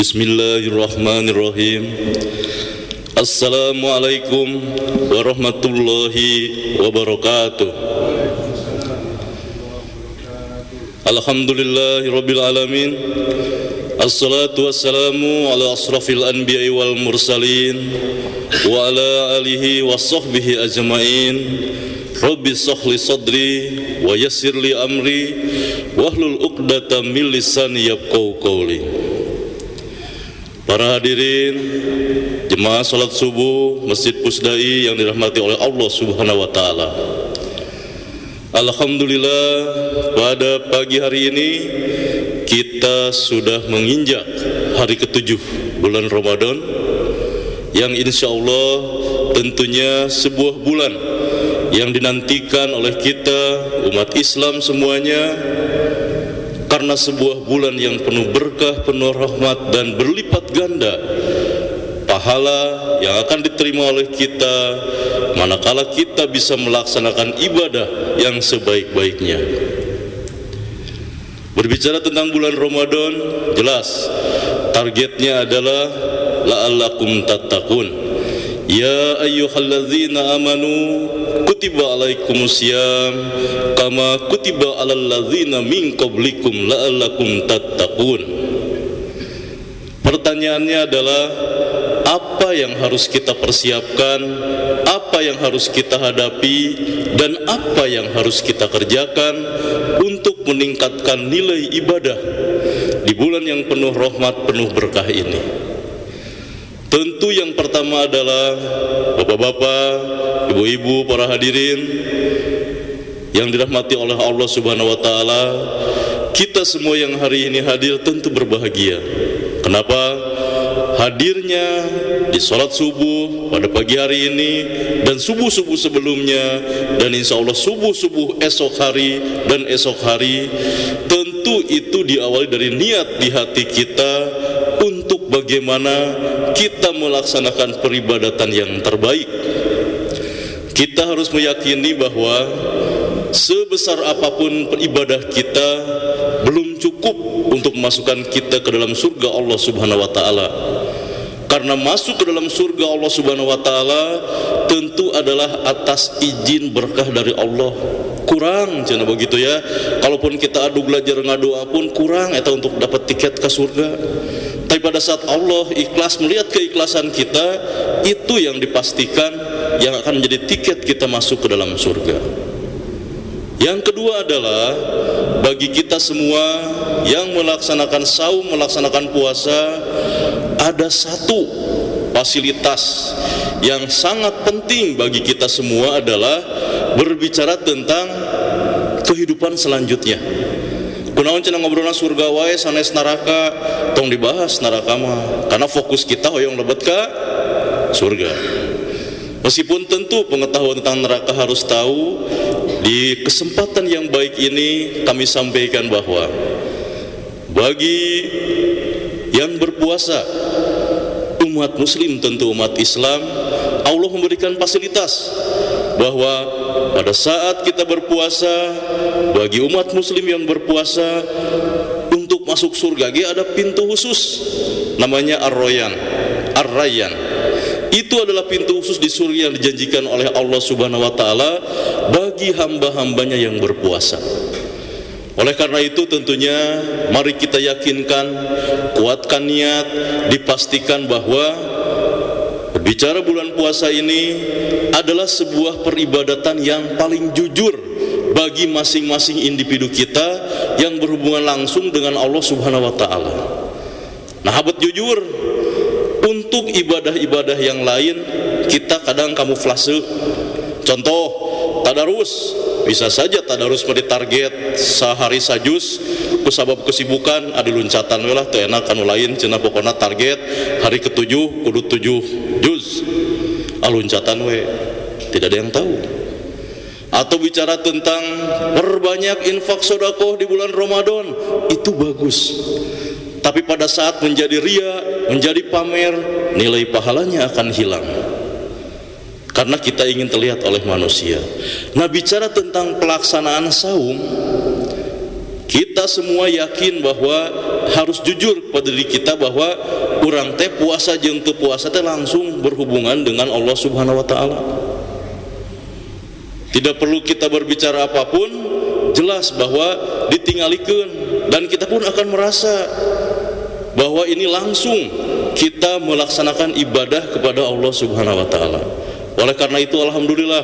Bismillahirrahmanirrahim. Assalamualaikum warahmatullahi wabarakatuh. Alhamdulillahirabbil alamin. Assalatu wassalamu ala asrafil anbiya'i wal mursalin wa ala alihi wa sahbihi ajma'in. Rabbi shrahli sadri wa yassir li amri wahlul 'uqdatam min lisani yafqahu qawli. Para hadirin jemaah salat subuh Masjid Pusdai yang dirahmati oleh Allah Subhanahu wa taala. Alhamdulillah, pada pagi hari ini kita sudah menginjak hari ke-7 bulan Ramadan yang insya Allah tentunya sebuah bulan yang dinantikan oleh kita umat Islam semuanya, karena sebuah bulan yang penuh berkah, penuh rahmat dan berlipat ganda pahala yang akan diterima oleh kita manakala kita bisa melaksanakan ibadah yang sebaik-baiknya. Berbicara tentang bulan Ramadan, jelas targetnya adalah la'allakum tattaqun. Ya ayyuhalladzina amanu kutiba alaikumusiyam kama kutiba alal ladzina min qablikum la'allakum tattaqun. Pertanyaannya adalah, apa yang harus kita persiapkan, apa yang harus kita hadapi, dan apa yang harus kita kerjakan untuk meningkatkan nilai ibadah di bulan yang penuh rahmat, penuh berkah ini? Tentu yang pertama adalah bapak-bapak, ibu-ibu, para hadirin yang dirahmati oleh Allah Subhanahu wa taala, kita semua yang hari ini hadir tentu berbahagia. Kenapa? Hadirnya di salat subuh pada pagi hari ini dan subuh-subuh sebelumnya, dan insya Allah subuh-subuh esok hari dan esok hari, tentu itu diawali dari niat di hati kita untuk bagaimana kita melaksanakan peribadatan yang terbaik. Kita harus meyakini bahwa sebesar apapun ibadah kita belum cukup untuk memasukkan kita ke dalam surga Allah Subhanahu wa taala. Karena masuk ke dalam surga Allah Subhanahu wa taala tentu adalah atas izin berkah dari Allah. Kurang cenah begitu ya. Kalaupun kita adu belajar ngadoa pun kurang eta untuk dapat tiket ke surga. Tapi pada saat Allah ikhlas melihat keikhlasan kita, itu yang dipastikan yang akan menjadi tiket kita masuk ke dalam surga. Yang kedua adalah bagi kita semua yang melaksanakan saum, melaksanakan puasa, ada satu fasilitas yang sangat penting bagi kita semua adalah berbicara tentang kehidupan selanjutnya. Kunaon cenah ngobrolna surga wae sanes neraka, tong dibahas neraka mah, karena fokus kita hoyong lebet ka surga. Meskipun tentu pengetahuan tentang neraka harus tahu, di kesempatan yang baik ini kami sampaikan bahwa bagi yang berpuasa, umat muslim, tentu umat Islam, Allah memberikan fasilitas bahwa pada saat kita berpuasa, bagi umat muslim yang berpuasa, untuk masuk surga ada pintu khusus namanya Ar-Rayyan. Itu adalah pintu khusus di surga yang dijanjikan oleh Allah Subhanahu wa taala bagi hamba-hambanya yang berpuasa. Oleh karena itu tentunya mari kita yakinkan, kuatkan niat, dipastikan bahwa berbicara bulan puasa ini adalah sebuah peribadatan yang paling jujur bagi masing-masing individu kita yang berhubungan langsung dengan Allah Subhanahu wa taala. Nah, habat jujur, untuk ibadah-ibadah yang lain kita kadang kamuflase. Contoh, tadarus, bisa saja tadarus pada target sehari sajus, kusabab kesibukan ada loncatan we lah teu enak anu lain cenah pokona target hari ke-7 kudu 7 juz. Loncatan we, tidak ada yang tahu. Atau bicara tentang perbanyak infak sedekah di bulan Ramadan, itu bagus. Tapi pada saat menjadi ria, menjadi pamer, nilai pahalanya akan hilang. Karena kita ingin terlihat oleh manusia. Nah, bicara tentang pelaksanaan saum, Kita semua yakin bahwa harus jujur kepada diri kita bahwa urang teh puasa jeung teu puasa teh langsung berhubungan dengan Allah Subhanahu wa taala. Tidak perlu kita berbicara apapun, jelas bahwa ditinggalikeun dan kita pun akan merasa bahwa ini langsung kita melaksanakan ibadah kepada Allah Subhanahu wa taala. Oleh karena itu alhamdulillah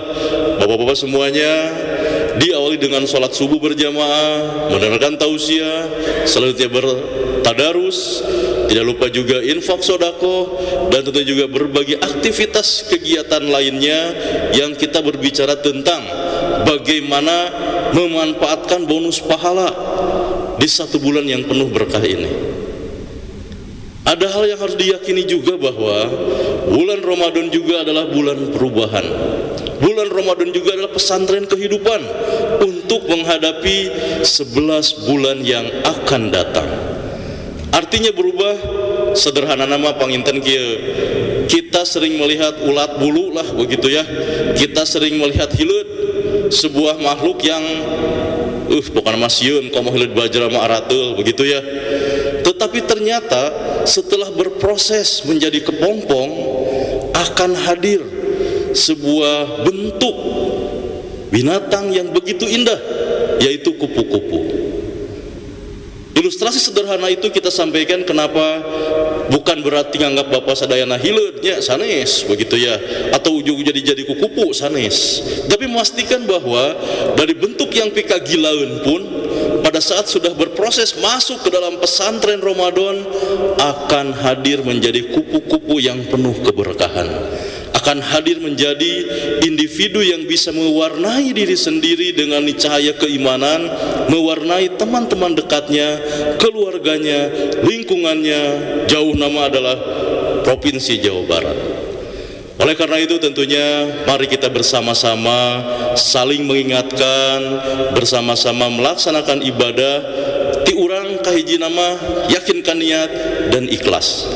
Bapak-bapak semuanya, diawali dengan sholat subuh berjamaah, mendengarkan tausiah, selanjutnya bertadarus, tidak lupa juga infak sodako, dan tentu juga berbagai aktivitas kegiatan lainnya yang kita berbicara tentang bagaimana memanfaatkan bonus pahala di satu bulan yang penuh berkah ini. Ada hal yang harus diyakini juga bahwa bulan Ramadan juga adalah bulan perubahan. Bulan Ramadan juga adalah pesantren kehidupan untuk menghadapi 11 bulan yang akan datang. Artinya berubah, sederhana nama panginten kieu. Kita sering melihat ulat bulu lah begitu ya. Kita sering melihat hileud, sebuah makhluk yang bukan masieun komo hileud bajra mah arateul begitu ya. Tetapi ternyata setelah berproses menjadi kepompong akan hadir sebuah bentuk binatang yang begitu indah, yaitu kupu-kupu. Ilustrasi sederhana itu kita sampaikan kenapa bukan berarti nganggap bapak sadayana hileudnya sanes begitu ya, atau ujung jadi kukupu sanes, tapi memastikan bahwa dari bentuk yang pikagilaun pun pada saat sudah berproses masuk ke dalam pesantren Ramadan akan hadir menjadi kupu-kupu yang penuh keberkahan, akan hadir menjadi individu yang bisa mewarnai diri sendiri dengan cahaya keimanan, mewarnai teman-teman dekatnya, keluarganya, lingkungannya, jauh nama adalah Provinsi Jawa Barat. Oleh karena itu tentunya mari kita bersama-sama saling mengingatkan, bersama-sama melaksanakan ibadah ti urang kahiji nama yakinkan niat dan ikhlas.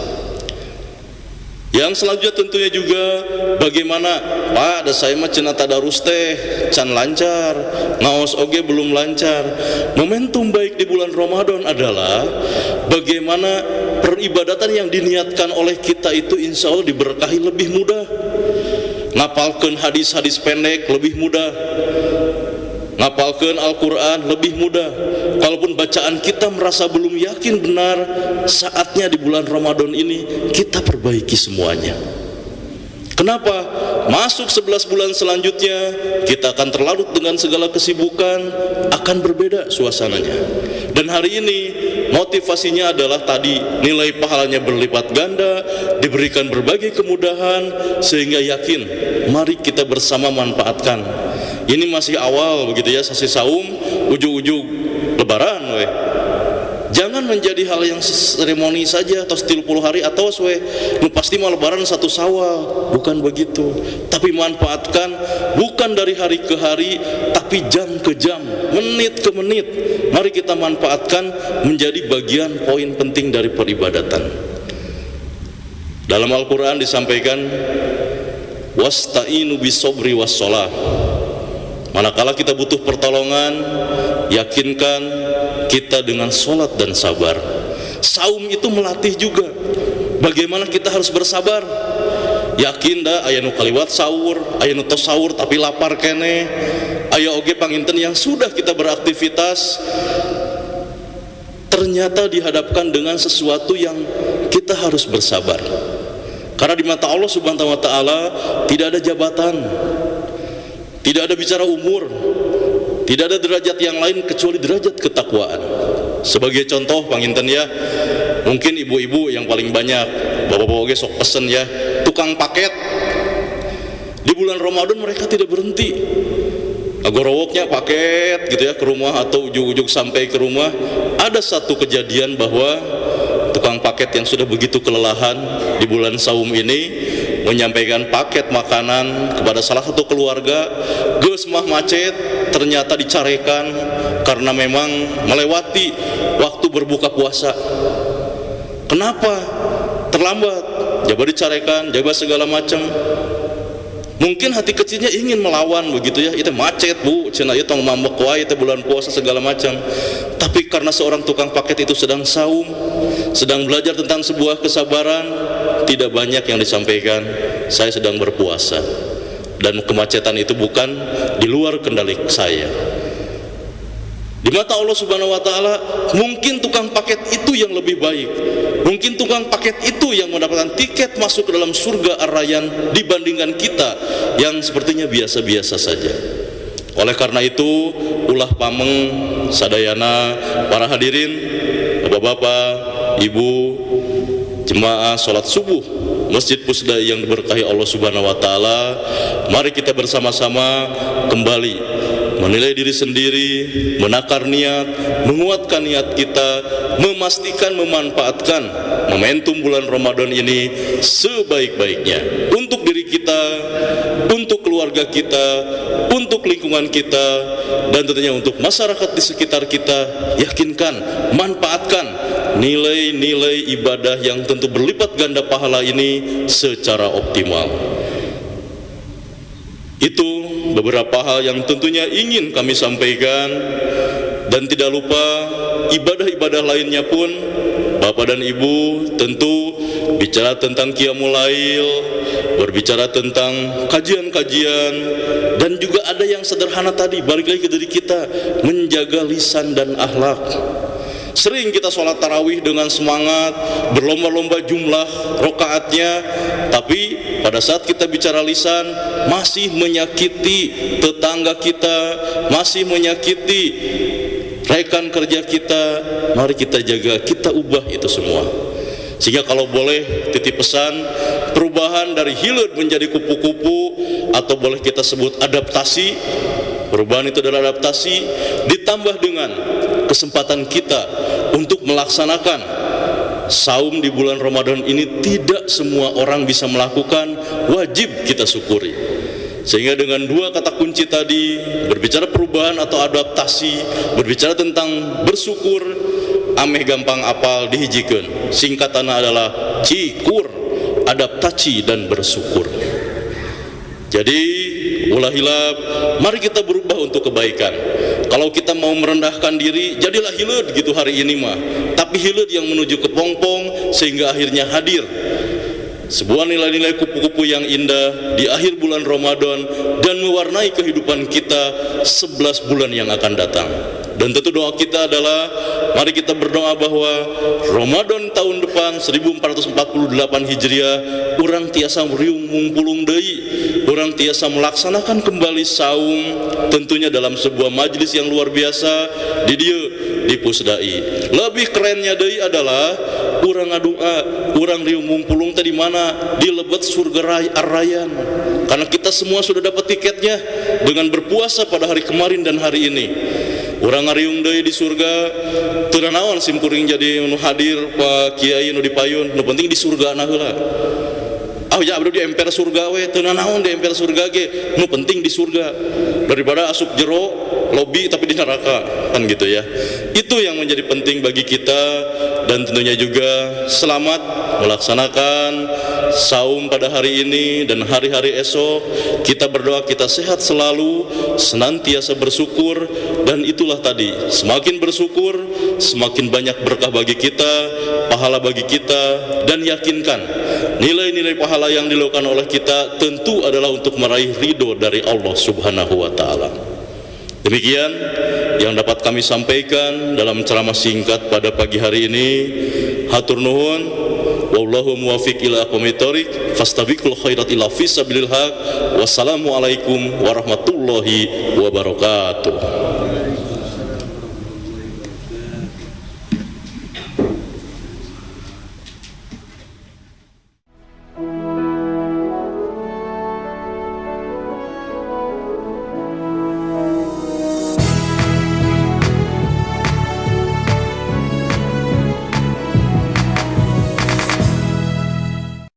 Yang selanjutnya tentunya juga bagaimana Pak, da saya mah cenah tadarus teh can lancar, ngaos oge belum lancar. Momentum baik di bulan Ramadan adalah bagaimana peribadatan yang diniatkan oleh kita itu insya Allah diberkahi lebih mudah. Ngapalkeun hadis-hadis pendek lebih mudah, ngapalkeun Al-Quran lebih mudah. Kalaupun bacaan kita merasa belum yakin benar, saatnya di bulan Ramadan ini kita perbaiki semuanya. Kenapa? Masuk 11 bulan selanjutnya kita akan terlarut dengan segala kesibukan, akan berbeda suasananya. Dan hari ini motivasinya adalah tadi nilai pahalanya berlipat ganda, diberikan berbagai kemudahan, sehingga yakin mari kita bersama manfaatkan. Ini masih awal begitu ya, sasi saum, ujung-ujung lebaran weh. Jangan menjadi hal yang seremoni saja atau 30 hari atau we pasti mau lebaran 1 Syawal, bukan begitu. Tapi manfaatkan bukan dari hari ke hari, tapi jam ke jam, menit ke menit. Mari kita manfaatkan menjadi bagian poin penting dari peribadatan. Dalam Al-Qur'an disampaikan wasta'inu bisobri wassalah. Manakala kita butuh pertolongan, yakinkan kita dengan sholat dan sabar. Saum itu melatih juga bagaimana kita harus bersabar. Yakin dah aya nu kaliwat sahur, aya nu tos sahur tapi lapar kene, aya oge panginten yang sudah kita beraktivitas ternyata dihadapkan dengan sesuatu yang kita harus bersabar. Karena di mata Allah Subhanahu wa taala tidak ada jabatan, tidak ada bicara umur, tidak ada derajat yang lain kecuali derajat ketakwaan. Sebagai contoh panginten ya, mungkin ibu-ibu yang paling banyak, bapak-bapak oge sok pesen ya, tukang paket. Di bulan Ramadan mereka tidak berhenti, agorowoknya paket gitu ya ke rumah atau ujung-ujung sampai ke rumah. Ada satu kejadian bahwa tukang paket yang sudah begitu kelelahan di bulan saum ini menyampaikan paket makanan kepada salah satu keluarga, geus mah macet, ternyata dicarekan karena memang melewati waktu berbuka puasa. Kenapa? Terlambat, jaga dicarekan, jaga segala macam. Mungkin hati kecilnya ingin melawan begitu ya, itu macet bu, cina itu mambek wae itu bulan puasa segala macam. Tapi karena seorang tukang paket itu sedang saum, sedang belajar tentang sebuah kesabaran, tidak banyak yang disampaikan. Saya sedang berpuasa dan kemacetan itu bukan di luar kendali saya. Di mata Allah Subhanahu wa taala, mungkin tukang paket itu yang lebih baik. Mungkin tukang paket itu yang mendapatkan tiket masuk ke dalam surga Ar-Rayyan dibandingkan kita yang sepertinya biasa-biasa saja. Oleh karena itu, ulah pameng sadayana para hadirin, bapak-bapak, ibu, jemaah salat subuh Masjid Pusdai yang diberkahi Allah Subhanahu wa taala, mari kita bersama-sama kembali menilai diri sendiri, menakar niat, menguatkan niat kita, memastikan memanfaatkan momentum bulan Ramadan ini sebaik-baiknya untuk diri kita, untuk keluarga kita, untuk lingkungan kita, dan tentunya untuk masyarakat di sekitar kita. Yakinkan, manfaatkan nilai-nilai ibadah yang tentu berlipat ganda pahala ini secara optimal. Itu beberapa hal yang tentunya ingin kami sampaikan, dan tidak lupa ibadah-ibadah lainnya pun Bapak dan Ibu tentu bicara tentang Qiyamul Lail, berbicara tentang kajian-kajian, dan juga ada yang sederhana tadi, balik lagi ke diri kita, menjaga lisan dan akhlak. Sering kita sholat tarawih dengan semangat, berlomba-lomba jumlah rokaatnya, tapi pada saat kita bicara lisan masih menyakiti tetangga kita, masih menyakiti rekan kerja kita. Mari kita jaga, kita ubah itu semua. Sehingga kalau boleh titip pesan, perubahan dari hilut menjadi kupu-kupu, atau boleh kita sebut adaptasi. Perubahan itu adalah adaptasi, ditambah dengan kesempatan kita untuk melaksanakan saum di bulan Ramadan ini. Tidak semua orang bisa melakukan, wajib kita syukuri. Sehingga dengan dua kata kunci tadi, berbicara perubahan atau adaptasi, berbicara tentang bersyukur, ameh gampang apal dihijikeun. Singkatannya adalah cikur, adaptasi dan bersyukur. Jadi ulah hilap, mari kita berubah untuk kebaikan. Kalau kita mau merendahkan diri, jadilah hilut gitu hari ini mah, tapi hilut yang menuju ke pongpong, sehingga akhirnya hadir sebuah nilai-nilai kupu-kupu yang indah di akhir bulan Ramadan dan mewarnai kehidupan kita 11 bulan yang akan datang. Dan tentu doa kita adalah, mari kita berdoa bahwa Ramadan tahun depan 1448 Hijriah urang tiasa riung mumpulung deui, urang tiasa melaksanakan kembali saum, tentunya dalam sebuah majelis yang luar biasa di dieu di Pusdai. Lebih kerennya deui adalah urang ngadua, urang riung mumpulung tadi mana? Di lebet surga Ar-Rayyan. Karena kita semua sudah dapat tiketnya dengan berpuasa pada hari kemarin dan hari ini. Urang ngariung deui di surga, teu naon sim kuring jadi nu hadir Pak Kiai nu dipayun, nu penting di surga na heula. Ah ya abdi di emper surga we, teu naon di emper surga ge, nu penting di surga. Daripada asup jero lobi tapi di neraka, kan gitu ya. Itu yang menjadi penting bagi kita, dan tentunya juga selamat melaksanakan saum pada hari ini dan hari-hari esok. Kita berdoa kita sehat selalu, senantiasa bersyukur, dan itulah tadi, semakin bersyukur semakin banyak berkah bagi kita, pahala bagi kita, dan yakinkan nilai-nilai pahala yang dilakukan oleh kita tentu adalah untuk meraih ridho dari Allah Subhanahu wa taala. Demikian yang dapat kami sampaikan dalam ceramah singkat pada pagi hari ini. Hatur nuhun, wallahu muwaffiq ila aqwamit thoriq, fastabiqul khairat ila fi sabilil haq. Wassalamualaikum warahmatullahi wabarakatuh.